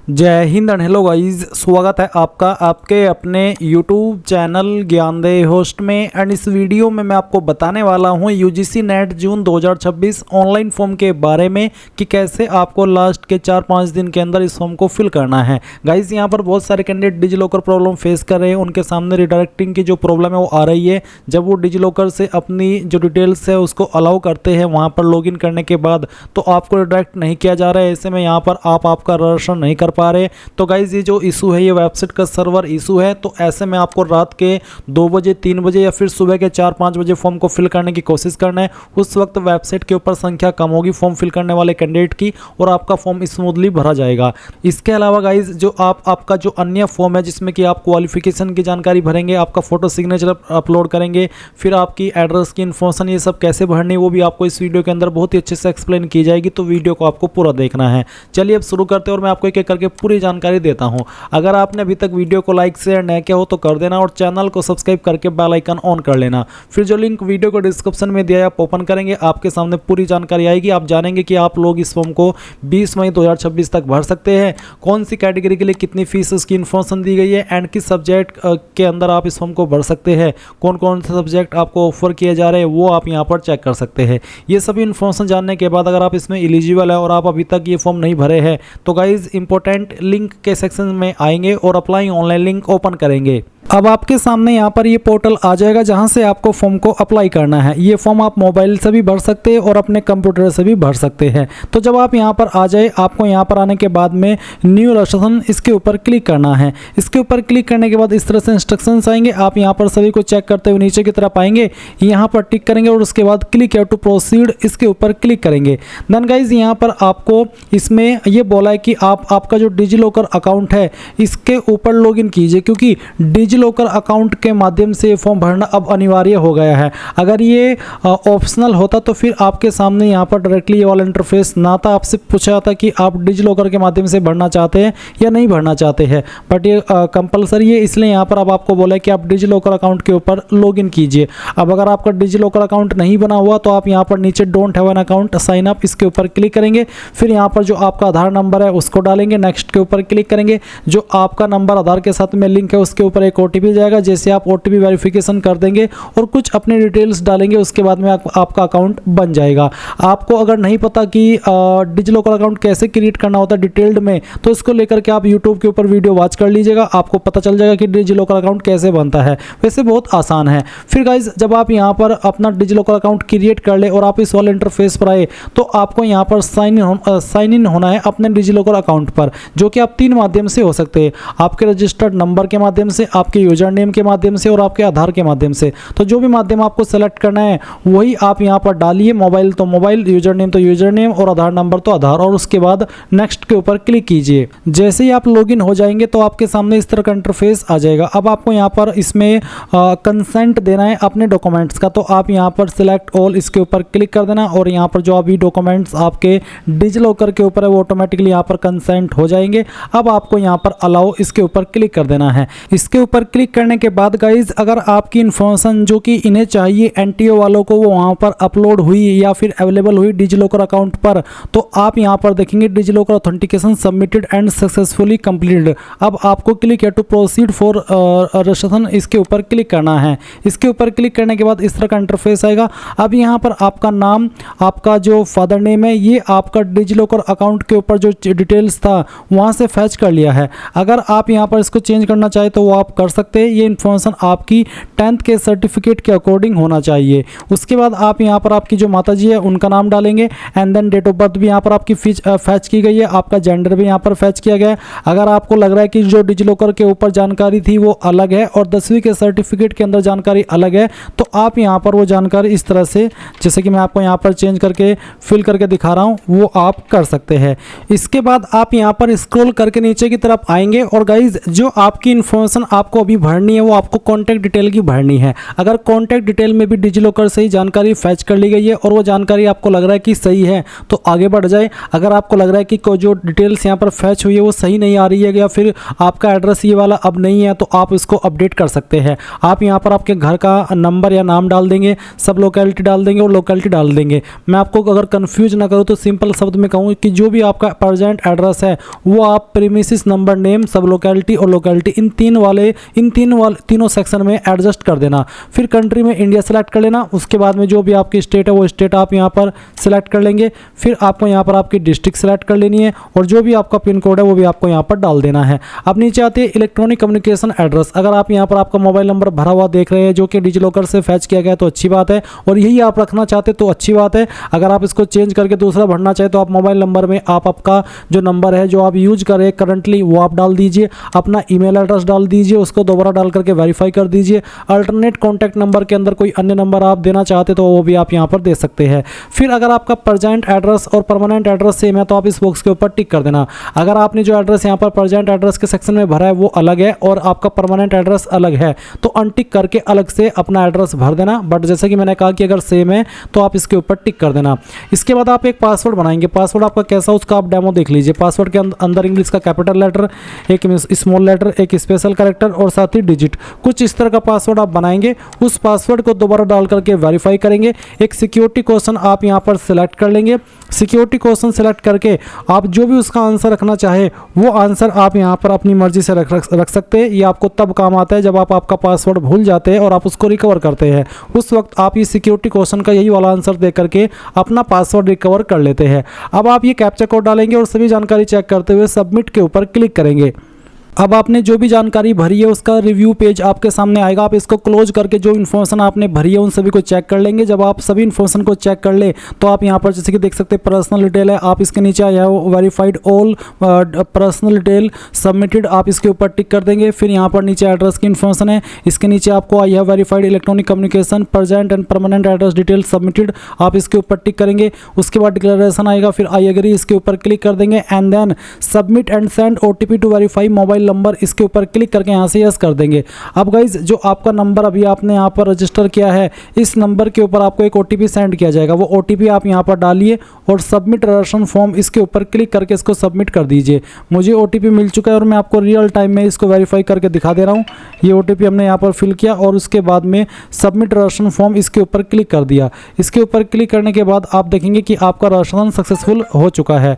जय Hind and hello guys, स्वागत है आपका आपके अपने YouTube चैनल ज्ञानदेह होस्ट में। एंड इस वीडियो में मैं आपको बताने वाला हूं UGC NET June 2026 online form के बारे में कि कैसे आपको लास्ट के 4-5 दिन के अंदर इस फॉर्म को फिल करना है। गाइस यहां पर बहुत सारे कैंडिडेट डिजिलॉकर प्रॉब्लम फेस कर रहे हैं, उनके सामने रिडायरेक्टिंग की जो प्रॉब्लम है वो आ रही है। जब वो डिजिलॉकर से अपनी जो डिटेल्स है उसको अलाउ करते हैं वहाँ पर लॉगिन करने के बाद, तो आपको रिडायरेक्ट नहीं किया जा रहा है। ऐसे में यहाँ पर आप आपका रजिस्ट्रेशन नहीं कर पा रहे। तो गाइज ये जो इशू है ये वेबसाइट का सर्वर इशू है। तो ऐसे में आपको रात के 2 बजे 3 बजे या फिर सुबह के 4-5 बजे फॉर्म को फिल करने की कोशिश करना है। उस वक्त वेबसाइट के ऊपर संख्या कम होगी फॉर्म फिल करने वाले कैंडिडेट की और आपका फॉर्म स्मूथली भरा जाएगा। इसके अलावा गाइज जो आपका जो अन्य फॉर्म है जिसमें कि आप क्वालिफिकेशन की जानकारी भरेंगे, आपका फोटो सिग्नेचर अपलोड करेंगे, फिर आपकी एड्रेस की इन्फॉर्मेशन ये सब कैसे भरनी वो भी आपको इस वीडियो के अंदर बहुत ही अच्छे से एक्सप्लेन की जाएगी। तो वीडियो को आपको पूरा देखना है। चलिए अब शुरू करते हैं और मैं आपको एक एक करके पूरी जानकारी देता हूं। अगर आपने अभी तक वीडियो को लाइक शेयर नहीं किया हो तो कर देना और चैनल को सब्सक्राइब करके बेल आइकन ऑन कर लेना। फिर जो लिंक वीडियो को डिस्क्रिप्शन में दिया है आप ओपन करेंगे, आपके सामने पूरी जानकारी आएगी। आप जानेंगे कि आप लोग इस फॉर्म को 20 मई 2026 तक भर सकते हैं, कौन सी कैटेगरी के लिए कितनी फीस उसकी इन्फॉर्मेशन दी गई है एंड किस सब्जेक्ट के अंदर आप इस फॉर्म को भर सकते हैं, कौन कौन से सब्जेक्ट आपको ऑफर किए जा रहे हैं वो आप यहाँ पर चेक कर सकते हैं। ये सभी इन्फॉर्मेशन जानने के बाद अगर आप इसमें एलिजिबल है और आप अभी तक ये फॉर्म नहीं भरे हैं तो गाइज इंपॉर्टेंट लिंक के सेक्शन में आएंगे और अप्लाई ऑनलाइन लिंक ओपन करेंगे। अब आपके सामने यहाँ पर ये पोर्टल आ जाएगा जहाँ से आपको फॉर्म को अप्लाई करना है। ये फॉर्म आप मोबाइल से भी भर सकते हैं और अपने कंप्यूटर से भी भर सकते हैं। तो जब आप यहाँ पर आ जाए, आपको यहाँ पर आने के बाद में न्यू रजिस्ट्रेशन इसके ऊपर क्लिक करना है। इसके ऊपर क्लिक करने के बाद इस तरह से इंस्ट्रक्शंस आएंगे। आप यहाँ पर सभी को चेक करते हुए नीचे की तरफ आएंगे, यहाँ पर टिक करेंगे और उसके बाद क्लिक हियर टू प्रोसीड इसके ऊपर क्लिक करेंगे। देन गाइज यहाँ पर आपको इसमें ये बोला है कि आप आपका जो डिजिलॉकर अकाउंट है इसके ऊपर लॉगिन कीजिए, क्योंकि डिजिलॉकर अकाउंट के माध्यम से फॉर्म भरना अब अनिवार्य हो गया है। अगर ये ऑप्शनल होता तो फिर आपके सामने यहाँ पर डायरेक्टली ये वाला इंटरफेस ना था, आपसे पूछा जाता कि आप डिजिलॉकर के माध्यम से भरना चाहते हैं या नहीं भरना चाहते हैं। बट ये कंपलसरी है, इसलिए यहाँ पर अब आपको बोला है कि आप डिजिलॉकर अकाउंट के ऊपर लॉगिन कीजिए। अब अगर आपका डिजिलॉकर अकाउंट नहीं बना हुआ तो आप यहाँ पर नीचे don't have an account sign up इसके ऊपर क्लिक करेंगे। फिर यहाँ पर जो आपका आधार नंबर है उसको डालेंगे, नेक्स्ट के ऊपर क्लिक करेंगे। जो आपका नंबर आधार के साथ में लिंक है उसके ऊपर एक ओटीपी जाएगा। जैसे आप ओटीपी वेरिफिकेशन कर देंगे और कुछ अपनी डिटेल्स डालेंगे उसके बाद में आपका अकाउंट बन जाएगा। आपको अगर नहीं पता कि डिजिलॉकर अकाउंट कैसे क्रिएट करना होता है डिटेल्ड में, तो इसको लेकर के आप यूट्यूब के ऊपर वीडियो वॉच कर लीजिएगा, आपको पता चल जाएगा कि डिजिलॉकर अकाउंट कैसे बनता है। वैसे बहुत आसान है। फिर गाइज जब आप यहाँ पर अपना डिजिलॉकर अकाउंट क्रिएट कर ले और आप इस वाले इंटरफेस पर आए तो आपको यहाँ पर साइन इन होना है अपने डिजिलॉकर अकाउंट पर, जो कि आप 3 माध्यम से हो सकते हैं। आपके रजिस्टर्ड नंबर के माध्यम से, आपके यूजर नेम के माध्यम से और आपके आधार के माध्यम से। तो जो भी माध्यम आपको सेलेक्ट करना है वही आप यहाँ पर डालिए। मोबाइल तो मोबाइल, यूजर नेम तो यूजर नेम और आधार नंबर तो आधार, और उसके बाद नेक्स्ट के ऊपर क्लिक कीजिए। जैसे ही आप लॉगिन हो जाएंगे तो आपके सामने इस तरह का इंटरफेस आ जाएगा। अब आपको यहाँ पर इसमें कंसेंट देना है अपने डॉक्यूमेंट्स का, तो आप यहाँ पर सिलेक्ट ऑल इसके ऊपर क्लिक कर देना और यहाँ पर जो अभी डॉक्यूमेंट्स आपके डिजिलॉकर के ऊपर है वो ऑटोमेटिकली यहाँ पर कंसेंट हो जाएंगे। अब आपको यहाँ पर अलाउ इसके ऊपर क्लिक कर देना है। इसके ऊपर क्लिक करने के बाद गाइज अगर आपकी इन्फॉर्मेशन जो कि इन्हें चाहिए एनटीओ वालों को वो वहाँ पर अपलोड हुई या फिर अवेलेबल हुई डिजिलॉकर अकाउंट पर, तो आप यहाँ पर देखेंगे DigiLocker authentication submitted and successfully completed. अब आपको क्लिक है टू प्रोसीड फॉर रजिस्ट्रेशन इसके ऊपर क्लिक करना है। इसके ऊपर क्लिक करने के बाद इस तरह का इंटरफेस आएगा। अब यहाँ पर आपका नाम, आपका जो फादर नेम है ये आपका डिजिलॉकर अकाउंट के ऊपर जो डिटेल्स था वहाँ से फैच कर लिया है। अगर आप यहाँ पर इसको चेंज करना चाहे तो वो आप कर सकते हैं। ये इन्फॉर्मेशन आपकी 10th के सर्टिफिकेट के अकॉर्डिंग होना चाहिए। उसके बाद आप यहाँ पर आपकी जो माताजी है उनका नाम डालेंगे and then date of birth भी यहाँ पर आपकी फैच की गई है, आपका जेंडर भी यहाँ पर फैच किया गया है। अगर आपको लग रहा है कि जो डिजिलॉकर के ऊपर जानकारी थी वो अलग है और 10वीं के सर्टिफिकेट के अंदर जानकारी अलग है, तो आप यहाँ पर वो जानकारी इस तरह से, जैसे कि मैं आपको यहाँ पर चेंज करके फिल करके दिखा रहा हूँ, वो आप कर सकते हैं। इसके बाद आप यहाँ पर स्क्रॉल करके नीचे की तरफ आएंगे और गाइज जो आपकी इन्फॉर्मेशन आपको आपको अभी भरनी है वो आपको कॉन्टैक्ट डिटेल की भरनी है। अगर कॉन्टैक्ट डिटेल में भी डिजिलॉकर से ही जानकारी फैच कर ली गई है और वो जानकारी आपको लग रहा है कि सही है तो आगे बढ़ जाए। अगर आपको लग रहा है कि जो डिटेल्स यहाँ पर फैच हुई है वो सही नहीं आ रही है या फिर आपका एड्रेस ये वाला अब नहीं है तो आप इसको अपडेट कर सकते हैं। आप यहाँ पर आपके घर का नंबर या नाम डाल देंगे, सब लोकेलिटी डाल देंगे और लोकेलिटी डाल देंगे। मैं आपको अगर कंफ्यूज ना करूँ तो सिंपल शब्द में कहूँ कि जो भी आपका प्रेजेंट एड्रेस है वो आप प्रीमिसेस नंबर, नेम, सब लोकेलिटी और लोकेलिटी इन तीनों सेक्शन में एडजस्ट कर देना। फिर कंट्री में इंडिया सेलेक्ट कर लेना। उसके बाद में जो भी आपकी स्टेट है वो स्टेट आप यहाँ पर सिलेक्ट कर लेंगे। फिर आपको यहाँ पर आपकी डिस्ट्रिक्ट सेलेक्ट कर लेनी है और जो भी आपका पिन कोड है वो भी आपको यहाँ पर डाल देना है। अब नीचे आती है इलेक्ट्रॉनिक कम्युनिकेशन एड्रेस। अगर आप यहाँ पर आपका मोबाइल नंबर भरा हुआ देख रहे हैं जो कि डिजिलॉकर से फैच किया गया तो अच्छी बात है और यही आप रखना चाहते तो अच्छी बात है। अगर आप इसको चेंज करके दूसरा भरना चाहे तो आप मोबाइल नंबर में आप आपका जो नंबर है जो आप यूज कर रहे हैं करंटली वो आप डाल दीजिए, अपना ईमेल एड्रेस डाल दीजिए, उसको दोबारा डाल करके वेरीफाई कर दीजिए। अल्टरनेट कॉन्टैक्ट नंबर के अंदर कोई अन्य नंबर आप देना चाहते तो वो भी आप यहाँ पर दे सकते हैं। फिर अगर आपका प्रेजेंट एड्रेस और परमानेंट एड्रेस सेम है तो आप इस बॉक्स के ऊपर टिक कर देना। अगर आपने जो एड्रेस यहाँ पर प्रेजेंट एड्रेस के सेक्शन में भरा है वो अलग है और आपका परमानेंट एड्रेस अलग है तो अनटिक करके अलग से अपना एड्रेस भर देना। बट जैसे कि मैंने कहा कि अगर सेम है तो आप इसके ऊपर टिक कर देना। इसके बाद आप एक पासवर्ड बनाएंगे। पासवर्ड आपका कैसा उसका आप डेमो देख लीजिए। पासवर्ड के अंदर इंग्लिश का कैपिटल लेटर, एक स्मॉल लेटर, एक स्पेशल कैरेक्टर और साथ ही डिजिट, कुछ इस तरह का पासवर्ड आप बनाएंगे। उस पासवर्ड को दोबारा डाल करके वेरीफाई करेंगे। एक सिक्योरिटी क्वेश्चन आप यहाँ पर सिलेक्ट कर लेंगे। सिक्योरिटी क्वेश्चन सेलेक्ट करके आप जो भी उसका आंसर रखना चाहे वो आंसर आप यहाँ पर अपनी मर्जी से रख सकते हैं। ये आपको तब काम आता है जब आप आपका पासवर्ड भूल जाते हैं और आप उसको रिकवर करते हैं। उस वक्त आप ये सिक्योरिटी क्वेश्चन का यही वाला आंसर दे करके अपना पासवर्ड रिकवर कर लेते हैं। अब आप ये कैप्चा कोड डालेंगे और सभी जानकारी चेक करते हुए सबमिट के ऊपर क्लिक करेंगे। अब आपने जो भी जानकारी भरी है उसका रिव्यू पेज आपके सामने आएगा। आप इसको क्लोज करके जो इन्फॉर्मेशन आपने भरी है उन सभी को चेक कर लेंगे। जब आप सभी इन्फॉर्मेशन को चेक कर ले तो आप यहाँ पर जैसे कि देख सकते हैं पर्सनल डिटेल है, आप इसके नीचे आया हो verified all personal detail submitted, आप इसके ऊपर टिक कर देंगे। फिर यहाँ पर नीचे एड्रेस की इन्फॉर्मेशन है, इसके नीचे आपको आई है verified electronic communication present and permanent address detail submitted, आप इसके ऊपर टिक करेंगे। उसके बाद डिक्लेरेशन आएगा, फिर आई एग्री इसके ऊपर क्लिक कर देंगे and then submit and send OTP to verify mobile number, इसके ऊपर क्लिक करके यहाँ से यस कर देंगे। अब गाइज जो आपका नंबर अभी आपने यहाँ पर रजिस्टर किया है इस नंबर के ऊपर आपको एक OTP सेंड किया जाएगा। वो OTP आप यहाँ पर डालिए और सबमिट रजिस्ट्रेशन फॉर्म इसके ऊपर क्लिक करके इसको सबमिट कर दीजिए। मुझे OTP मिल चुका है और मैं आपको रियल टाइम में इसको वेरीफाई करके दिखा दे रहा हूँ। ये OTP हमने यहाँ पर फिल किया और उसके बाद में सबमिट रजिस्ट्रेशन फॉर्म इसके ऊपर क्लिक कर दिया। इसके ऊपर क्लिक करने के बाद आप देखेंगे कि आपका रजिस्ट्रेशन सक्सेसफुल हो चुका है।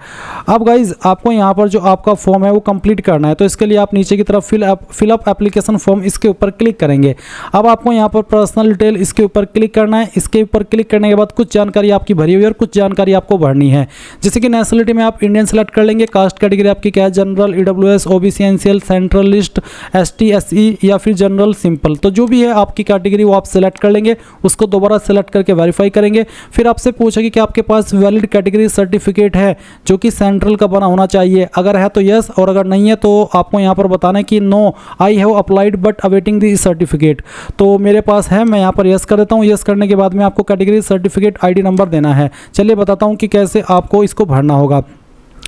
अब गाइज आपको यहाँ पर जो आपका फॉर्म है वो कंप्लीट करना है तो इसके लिए आप नीचे की तरफ फिल अप एप्लीकेशन फॉर्म इसके ऊपर क्लिक करेंगे। अब आपको यहाँ पर पर्सनल डिटेल इसके ऊपर क्लिक करना है। इसके ऊपर क्लिक करने के बाद कुछ जानकारी आपकी भरी हुई है और कुछ जानकारी आपको भरनी है। जैसे कि नेशनलिटी में आप इंडियन सेलेक्ट कर लेंगे। कास्ट कैटेगरी आपकी क्या है, general, EWS, OBC, NCL, central list, ST, SE या फिर जनरल सिंपल, तो जो भी है आपकी कैटेगरी वो आप सेलेक्ट कर लेंगे। उसको दोबारा सेलेक्ट करके वेरीफाई करेंगे। फिर आपसे पूछेगी कि आपके पास वैलिड कैटेगरी सर्टिफिकेट है जो कि सेंट्रल का बना होना चाहिए। अगर है तो यस और अगर नहीं है तो आपको यहाँ पर बताना है कि no I have applied but awaiting the certificate. तो मेरे पास है, मैं यहाँ पर यस कर देता हूँ। यस करने के बाद में आपको कैटेगरी सर्टिफिकेट ID नंबर देना है। चलिए बताता हूँ कि कैसे आपको इसको भरना होगा।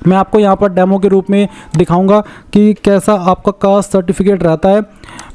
मैं आपको यहाँ पर डेमो के रूप में दिखाऊंगा कि कैसा आपका कास्ट सर्टिफिकेट रहता है।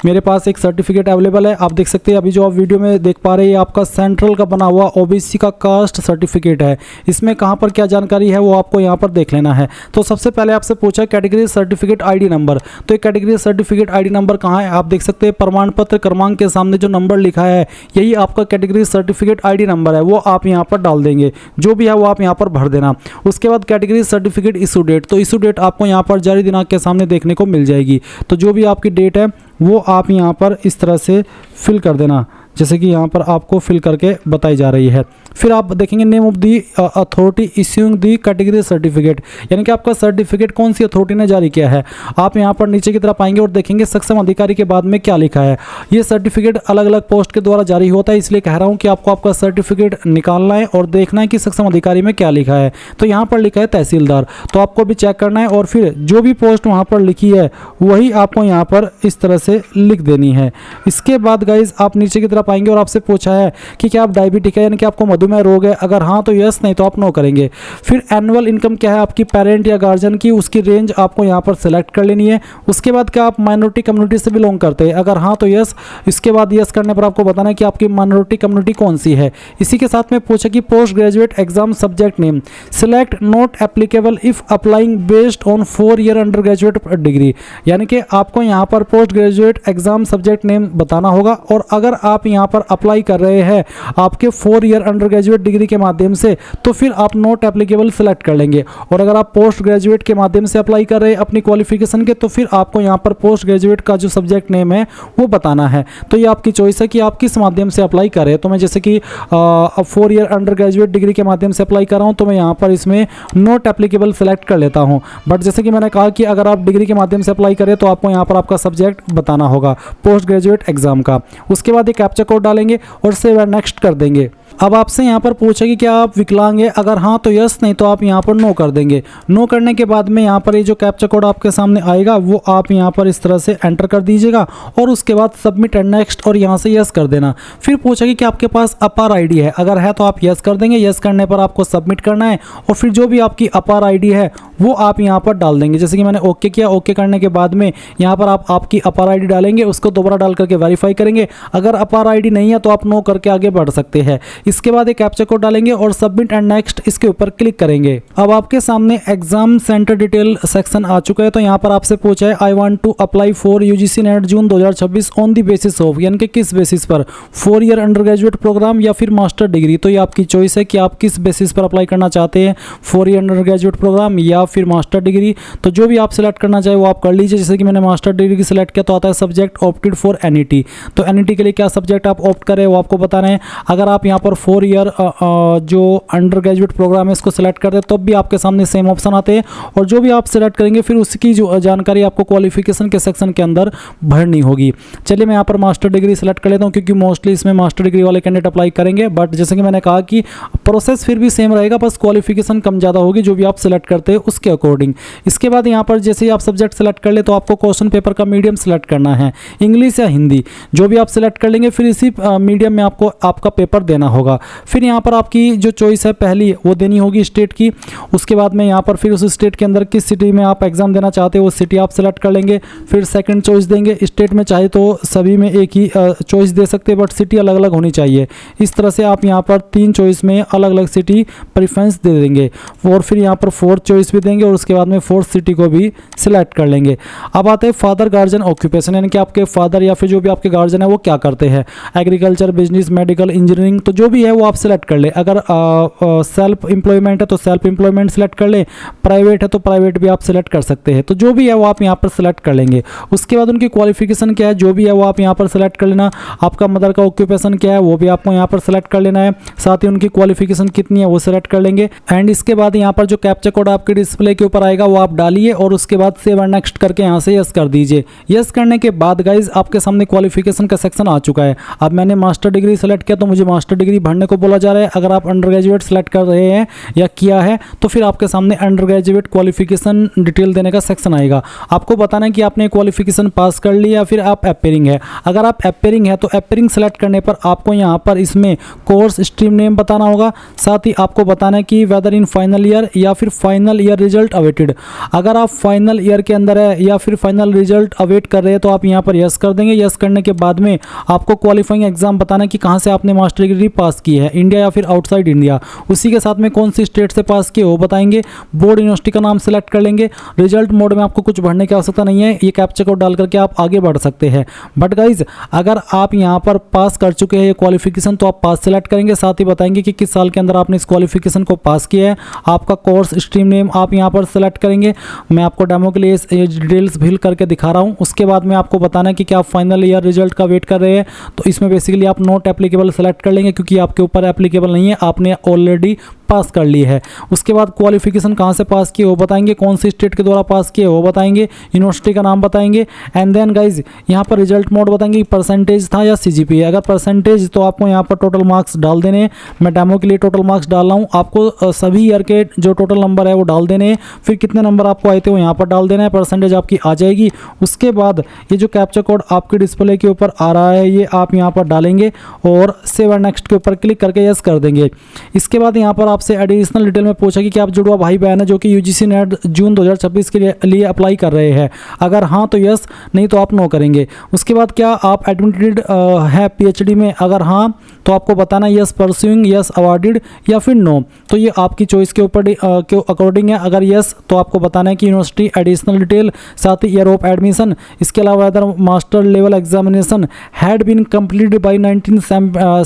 मेरे पास एक सर्टिफिकेट अवेलेबल है, आप देख सकते हैं। अभी जो आप वीडियो में देख पा रहे हैं आपका सेंट्रल का बना हुआ OBC का कास्ट सर्टिफिकेट है। इसमें कहाँ पर क्या जानकारी है वो आपको यहाँ पर देख लेना है। तो सबसे पहले आपसे पूछा कैटेगरी सर्टिफिकेट ID नंबर, तो एक कैटेगरी सर्टिफिकेट ID नंबर कहाँ है, आप देख सकते हैं प्रमाण पत्र क्रमांक के सामने जो नंबर लिखा है यही आपका कैटेगरी सर्टिफिकेट ID नंबर है। वो आप यहाँ पर डाल देंगे, जो भी है वो आप यहाँ पर भर देना। उसके बाद कैटेगरी सर्टिफिकेट इशू डेट, तो इशू डेट आपको यहाँ पर जारी दिनांक के सामने देखने को मिल जाएगी। तो जो भी आपकी डेट है वो आप यहाँ पर इस तरह से फिल कर देना जैसे कि यहाँ पर आपको फिल करके बताई जा रही है। फिर आप देखेंगे name of the authority issuing the category certificate, यानी कि आपका सर्टिफिकेट कौन सी अथॉरिटी ने जारी किया है। आप यहाँ पर नीचे की तरफ आएंगे और देखेंगे सक्षम अधिकारी के बाद में क्या लिखा है। ये सर्टिफिकेट अलग अलग पोस्ट के द्वारा जारी होता है, इसलिए कह रहा हूँ कि आपको आपका सर्टिफिकेट निकालना है और देखना है कि सक्षम अधिकारी में क्या लिखा है। तो यहाँ पर लिखा है तहसीलदार, तो आपको भी चेक करना है और फिर जो भी पोस्ट वहाँ पर लिखी है वही आपको यहाँ पर इस तरह से लिख देनी है। इसके बाद गाइज आप नीचे की तरफ आएंगे और आपसे पूछा है कि क्या आप डायबिटिक है, यानी कि आपको डू मैं रोग है, अगर हाँ तो यस, नहीं तो आप नो करेंगे। फिर एनुअल इनकम क्या है आपकी पेरेंट या गार्जियन की, उसकी रेंज आपको यहाँ पर सिलेक्ट कर लेनी है। उसके बाद क्या आप माइनॉरिटी कम्युनिटी से बिलोंग करते हैं, अगर हाँ तो यस, इसके बाद यस करने पर आपको बताना है कि आपकी माइनॉरिटी कम्युनिटी कौन सी है। इसी के साथ में पूछा कि post graduate exam subject name select not applicable if applying based on 4 year under graduate degree, यानी कि आपको यहाँ पर post graduate exam subject name बताना होगा। और अगर आप यहाँ पर अप्लाई कर रहे हैं आपके 4 ईयर अंडर ग्रेजुएट डिग्री के माध्यम से, तो फिर आप नॉट एप्लीकेबल सिलेक्ट कर लेंगे। और अगर आप पोस्ट ग्रेजुएट के माध्यम से अप्लाई कर रहे हैं अपनी क्वालिफिकेशन के, तो फिर आपको यहाँ पर पोस्ट ग्रेजुएट का जो सब्जेक्ट नेम है वो बताना है। तो ये आपकी चॉइस है कि आप किस माध्यम से अप्लाई करें। तो मैं जैसे कि 4 ईयर अंडर ग्रेजुएट डिग्री के माध्यम से अप्लाई कर रहा हूँ, तो मैं यहाँ पर इसमें नॉट एप्लीकेबल सेलेक्ट कर लेता हूँ। बट जैसे कि मैंने कहा कि अगर आप डिग्री के माध्यम से अप्लाई करें तो आपको यहाँ पर आपका सब्जेक्ट बताना होगा पोस्ट ग्रेजुएट एग्जाम का। उसके बाद एक कैप्चा कोड डालेंगे और सेव एंड नेक्स्ट कर देंगे। अब आपसे यहाँ पर पूछा कि क्या आप विकलांग हैं, अगर हाँ तो यस, नहीं तो आप यहाँ पर नो कर देंगे। नो करने के बाद में यहाँ पर ये जो कैप्चा कोड आपके सामने आएगा वो आप यहाँ पर इस तरह से एंटर कर दीजिएगा और उसके बाद सबमिट एंड नेक्स्ट और यहाँ से यस कर देना। फिर पूछा कि क्या आपके पास अपार आईडी है, अगर है तो आप यस कर देंगे। यस करने पर आपको सबमिट करना है और फिर जो भी आपकी अपार आईडी है वो आप यहाँ पर डाल देंगे। जैसे कि मैंने ओके किया, ओके करने के बाद में यहाँ पर आप आपकी अपार आईडी डालेंगे, उसको दोबारा डाल करके वेरीफाई करेंगे। अगर अपार आईडी नहीं है तो आप नो करके आगे बढ़ सकते हैं। इसके बाद एक कैप्चा कोड डालेंगे और सबमिट एंड नेक्स्ट इसके ऊपर क्लिक करेंगे। अब आपके सामने एग्जाम सेंटर डिटेल सेक्शन आ चुका है। तो यहाँ पर आपसे पूछा है I want to apply for UGC NET June 2026 on the basis of, यानी कि किस बेसिस पर, 4 ईयर अंडर ग्रेजुएट प्रोग्राम या फिर मास्टर डिग्री। तो ये आपकी चॉइस है कि आप किस बेसिस पर अप्लाई करना चाहते हैं, 4 ईयर अंडर ग्रेजुएट प्रोग्राम या फिर मास्टर डिग्री। तो जो भी आप सिलेक्ट करना चाहे वो आप कर लीजिए। जैसे कि मैंने मास्टर डिग्री सिलेक्ट किया तो आता है सब्जेक्ट ऑप्टेड फॉर एनईटी। तो एनईटी के लिए क्या सब्जेक्ट आप ऑप्ट करें वो आपको बताना है। अगर आप यहाँ पर 4 ईयर जो अंडर ग्रेजुएट प्रोग्राम है इसको सिलेक्ट करते हैं तब भी आपके सामने सेम ऑप्शन आते हैं। और जो भी आप सिलेक्ट करेंगे फिर उसकी जो जानकारी आपको क्वालिफिकेशन के सेक्शन के अंदर भरनी होगी। चलिए मैं यहाँ पर मास्टर डिग्री सिलेक्ट कर लेता हूँ क्योंकि मोस्टली इसमें मास्टर डिग्री वाले कैंडिडेट अप्लाई करेंगे। बट जैसे कि मैंने कहा कि प्रोसेस फिर भी सेम रहेगा, बस क्वालिफिकेशन कम ज़्यादा होगी जो भी आप सिलेक्ट करते हैं उसके अकॉर्डिंग। इसके बाद यहाँ पर जैसे ही आप सब्जेक्ट सेलेक्ट कर ले तो आपको क्वेश्चन पेपर का मीडियम सेलेक्ट करना है, इंग्लिश या हिंदी, जो भी आप सिलेक्ट कर लेंगे फिर इसी मीडियम में आपको आपका पेपर देना होगा। फिर यहाँ पर आपकी जो चॉइस है पहली वो देनी होगी स्टेट की। उसके बाद में यहाँ पर फिर उस स्टेट के अंदर किस सिटी में आप एग्जाम देना चाहते हो वो सिटी आप सेलेक्ट कर लेंगे। फिर सेकंड चॉइस देंगे, स्टेट में चाहे तो सभी में एक ही चॉइस दे सकते हैं बट सिटी अलग अलग होनी चाहिए। इस तरह से आप यहाँ पर 3 चॉइस में अलग अलग सिटी प्रेफरेंस दे देंगे और फिर यहाँ पर 4th चॉइस भी देंगे और उसके बाद में 4th सिटी को भी सिलेक्ट कर लेंगे। अब आते हैं फादर गार्जियन ऑक्यूपेशन, यानी कि आपके फादर या फिर जो भी आपके गार्जियन है वो क्या करते हैं, एग्रीकल्चर, बिजनेस, मेडिकल, इंजीनियरिंग, तो जो भी है वो आप सिलेक्ट कर ले। अगर सेल्फ एम्प्लॉयमेंट है तो सेल्फ एम्प्लॉयमेंट सेलेक्ट कर ले, प्राइवेट है तो प्राइवेट भी आप सिलेक्ट कर सकते हैं। तो जो भी है वो आप यहाँ पर सिलेक्ट कर लेंगे। उसके बाद उनकी क्वालिफिकेशन क्या है जो भी है वो आप यहाँ पर सिलेक्ट कर लेना। आपका मदर का ऑक्यूपेशन क्या है वो भी आपको यहाँ पर सिलेक्ट कर लेना है, साथ ही उनकी क्वालिफिकेशन कितनी है वो सिलेक्ट कर लेंगे। एंड इसके बाद यहाँ पर जो कैप्चा कोड आपके डिस्प्ले के ऊपर आएगा वो आप डालिए और उसके बाद सेव एंड नेक्स्ट करके यहाँ से यस कर दीजिए। यस करने के बाद गाइज आपके सामने क्वालिफिकेशन का सेक्शन आ चुका है। अब मैंने मास्टर डिग्री सेलेक्ट किया तो मुझे मास्टर डिग्री भरने को बोला जा रहा है। अगर आप अंडर ग्रेजुएट सेलेक्ट कर रहे हैं या किया है तो फिर आपके सामने अंडर ग्रेजुएट क्वालिफिकेशन डिटेल देने का सेक्शन आएगा। आपको बताना है कि आपने क्वालिफिकेशन पास कर ली या फिर आप अपेयरिंग है। अगर आप अपेयरिंग है तो अपेयरिंग सेलेक्ट करने पर आपको यहाँ पर इसमें कोर्स स्ट्रीम नेम बताना होगा। साथ ही आपको बताना है कि वेदर इन फाइनल ईयर या फिर फाइनल ईयर रिजल्ट अवेटेड। अगर आप फाइनल ईयर के अंदर है या फिर फाइनल रिजल्ट अवेट कर रहे हैं तो आप यहाँ पर यस कर देंगे। यस करने के बाद में आपको क्वालिफाइंग एग्जाम बताना है कि कहाँ से आपने मास्टर डिग्री पास की है, इंडिया या फिर आउटसाइड इंडिया। उसी के साथ में कौन सी स्टेट से पास किए वो बताएंगे। बोर्ड यूनिवर्सिटी का नाम सेलेक्ट कर लेंगे। रिजल्ट मोड में आपको कुछ भरने की आवश्यकता नहीं है, ये कैप्चा कोड डाल करके आप आगे बढ़ सकते हैं। बट गाइज अगर आप यहाँ पर पास कर चुके हैं ये क्वालिफिकेशन तो आप पास सेलेक्ट करेंगे, साथ ही बताएंगे कि किस साल के अंदर आपने इस क्वालिफिकेशन को पास किया है। आपका कोर्स स्ट्रीम नेम आप यहाँ पर सेलेक्ट करेंगे। मैं आपको डेमो के लिए ये डिटेल्स फिल करके दिखा रहा हूँ। उसके बाद में आपको बताना है कि क्या आप फाइनल ईयर रिजल्ट का वेट कर रहे हैं तो इसमें बेसिकली आप नॉट एप्लीकेबल सेलेक्ट कर लेंगे क्योंकि आपके ऊपर एप्लीकेबल नहीं है, आपने ऑलरेडी पास कर ली है। उसके बाद क्वालिफिकेशन कहाँ से पास किए वो बताएंगे, कौन सी स्टेट के द्वारा पास किए वो बताएंगे, यूनिवर्सिटी का नाम बताएंगे। एंड देन गाइज यहाँ पर रिजल्ट मोड बताएंगे, परसेंटेज था या सीजीपीए। अगर परसेंटेज तो आपको यहाँ पर टोटल मार्क्स डाल देने हैं। मैं डेमो के लिए टोटल मार्क्स डाल रहा हूँ, आपको सभी ईयर के जो टोटल नंबर है वो डाल देने हैं। फिर कितने नंबर आपको आए थे वो यहाँ पर डाल देना है, परसेंटेज आपकी आ जाएगी। उसके बाद ये जो कैप्चा कोड आपके डिस्प्ले के ऊपर आ रहा है ये आप यहाँ पर डालेंगे और सेव एंड नेक्स्ट के ऊपर क्लिक करके यस कर देंगे। इसके बाद यहाँ पर आपसे एडिशनल डिटेल में पूछा कि आप जुड़वा भाई बहन है जो कि यूजीसी नेट जून 2026 के लिए अप्लाई कर रहे हैं, अगर हाँ तो यस, नहीं तो आप नो करेंगे। उसके बाद क्या आप एडमिटेड है पीएचडी में, अगर हाँ तो आपको बताना यस परस्यूइंग, यस अवॉर्डेड या फिर नो। तो ये आपकी चॉइस के ऊपर के अकॉर्डिंग है। अगर यस तो आपको बताना है कि यूनिवर्सिटी एडिशनल डिटेल, साथ ही ईयर ऑफ एडमिशन, इसके अलावा other master level examination had been completed by 19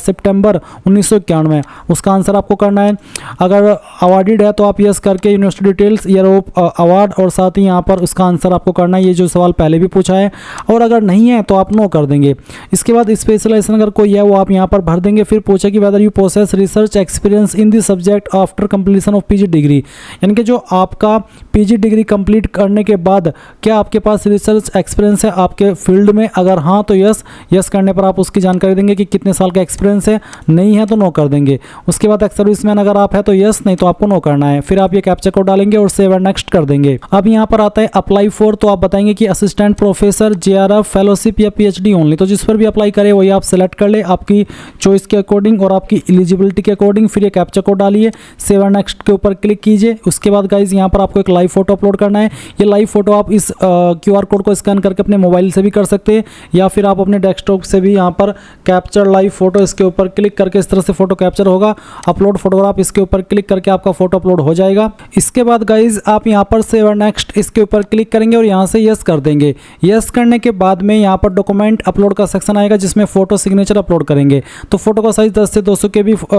September 1991, उसका आंसर आपको करना है। अगर अवॉर्डेड है तो आप यस करके university details, year of award और साथ ही यहाँ पर उसका आंसर आपको करना है, ये जो सवाल पहले भी पूछा है। और अगर नहीं है तो आप नो कर देंगे। इसके बाद स्पेशलाइजेशन अगर कोई है वो आप यहाँ पर भर देंगे। फिर पूछा कि whether you possess research experience in this subject after completion of PG degree, यानी कि जो आपका पीजी डिग्री कंप्लीट करने के बाद क्या आपके पास रिसर्च एक्सपीरियंस है आपके फील्ड में, अगर हाँ तो यस, यस करने पर आप उसकी जानकारी देंगे कि कितने साल का एक्सपीरियंस है, नहीं है तो नो कर देंगे। उसके बाद एक्स सर्विसमैन अगर आप है तो यस, नहीं तो आपको नो करना है। फिर आप ये कैप्चा कोड डालेंगे और सेव एंड नेक्स्ट कर देंगे। अब यहाँ पर आता है अप्लाई फॉर, तो आप बताएंगे कि असिस्टेंट प्रोफेसर, जेआरएफ, फेलोशिप या पीएचडी ओनली। तो जिस पर भी अप्लाई करें वही आप सेलेक्ट कर ले आपकी चॉइस के अकॉर्डिंग और आपकी एलिजिबिलिटी के अकॉर्डिंग। फिर ये कैप्चा कोड डालिए, सेव एंड नेक्स्ट के ऊपर क्लिक कीजिए। उसके बाद गाइज यहाँ पर आपको एक लाइव फोटो अपलोड करना है। ये लाइव फोटो आप इस क्यूआर कोड को स्कैन करके अपने मोबाइल से भी कर सकते हैं या फिर आप अपने डेस्कटॉप से भी यहाँ पर कैप्चर लाइव फोटो, इसके ऊपर क्लिक करके इस तरह से फोटो कैप्चर होगा, अपलोड फोटोग्राफ, इसके ऊपर क्लिक करके आपका फोटो अपलोड हो जाएगा। इसके बाद गाइज आप यहाँ पर सेव एंड नेक्स्ट इसके ऊपर क्लिक करेंगे और यहाँ से यस कर देंगे। यस करने के बाद में यहाँ पर डॉक्यूमेंट अपलोड का सेक्शन आएगा जिसमें फोटो सिग्नेचर अपलोड करेंगे। तो फोटो का साइज 10 से 200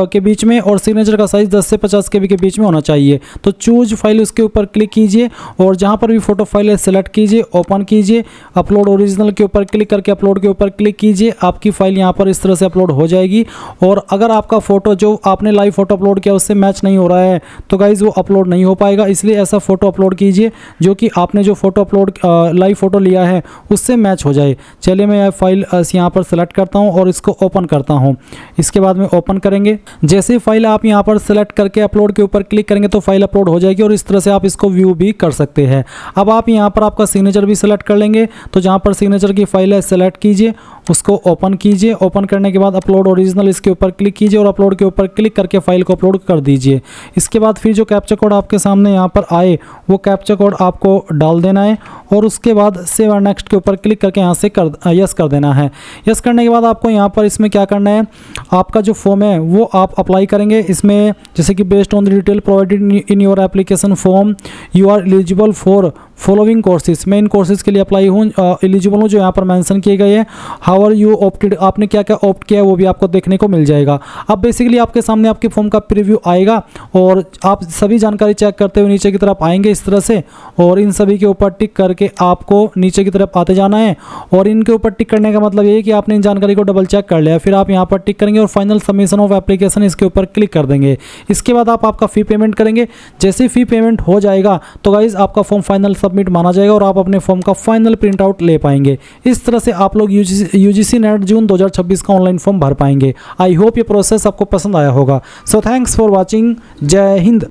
के बीच में और सिग्नेचर का साइज 10 से 50 KB के बीच में होना चाहिए। तो चूज फाइल उसके ऊपर क्लिक कीजिए और जहाँ पर भी फोटो फाइल है सेलेक्ट कीजिए, ओपन कीजिए, अपलोड ओरिजिनल के ऊपर क्लिक करके अपलोड के ऊपर क्लिक कीजिए। आपकी फाइल यहाँ पर इस तरह से अपलोड हो जाएगी। और अगर आपका फोटो जो आपने लाइव फोटो अपलोड किया उससे मैच नहीं हो रहा है तो गाइज वो अपलोड नहीं हो पाएगा, इसलिए ऐसा फोटो अपलोड कीजिए जो कि आपने जो फोटो अपलोड लाइव फोटो लिया है उससे मैच हो जाए। चलिए मैं यह फाइल यहाँ पर सेलेक्ट करता हूँ और इसको ओपन करता हूँ। इसके बाद में ओपन करेंगे, जैसे फाइल आप यहाँ पर सेलेक्ट करके अपलोड के ऊपर क्लिक करेंगे तो फाइल अपलोड हो जाएगी और इस तरह से आप इसको व्यू भी कर सकते हैं। अब आप यहाँ पर आपका सिग्नेचर भी सेलेक्ट कर लेंगे, तो जहाँ पर सिग्नेचर की फाइल है सेलेक्ट कीजिए, उसको ओपन कीजिए। ओपन करने के बाद अपलोड ओरिजिनल इसके ऊपर क्लिक कीजिए और अपलोड के ऊपर क्लिक करके फाइल को अपलोड कर दीजिए। इसके बाद फिर जो कैप्चा कोड आपके सामने यहाँ पर आए वो कैप्चा कोड आपको डाल देना है और उसके बाद सेव एंड नेक्स्ट के ऊपर क्लिक करके यहाँ से यस कर देना है। यस करने के बाद आपको यहाँ पर इसमें क्या करना है, आपका जो फॉर्म है वो आप अप्लाई करेंगे। इसमें जैसे कि based on the detail provided in your application form you are eligible for following courses, मैं इन कोर्सेज के लिए अप्लाई हूँ, एलिजिबल हूँ जो यहाँ पर मेंशन किए गए हैं। हाउ आर यू ऑप्टेड, आपने क्या क्या ऑप्ट किया है वो भी आपको देखने को मिल जाएगा। अब बेसिकली आपके सामने आपके फॉर्म का प्रीव्यू आएगा और आप सभी जानकारी चेक करते हुए नीचे की तरफ आएंगे इस तरह से, और इन सभी के ऊपर टिक करके आपको नीचे की तरफ आते जाना है। और इनके ऊपर टिक करने का मतलब ये है कि आपने इन जानकारी को डबल चेक कर लिया। फिर आप यहाँ पर टिक करेंगे और फाइनल सबमिशन ऑफ एप्लीकेशन इसके ऊपर क्लिक कर देंगे। इसके बाद आप आपका फ़ी पेमेंट करेंगे। जैसे फ़ी पेमेंट हो जाएगा तो गाइज आपका फॉर्म फाइनल सबमिट माना जाएगा और आप अपने फॉर्म का फाइनल प्रिंट आउट ले पाएंगे। इस तरह से आप लोग यूजीसी नेट जून 2026 का ऑनलाइन फॉर्म भर पाएंगे। आई होप ये प्रोसेस आपको पसंद आया होगा। So thanks for watching. जय हिंद।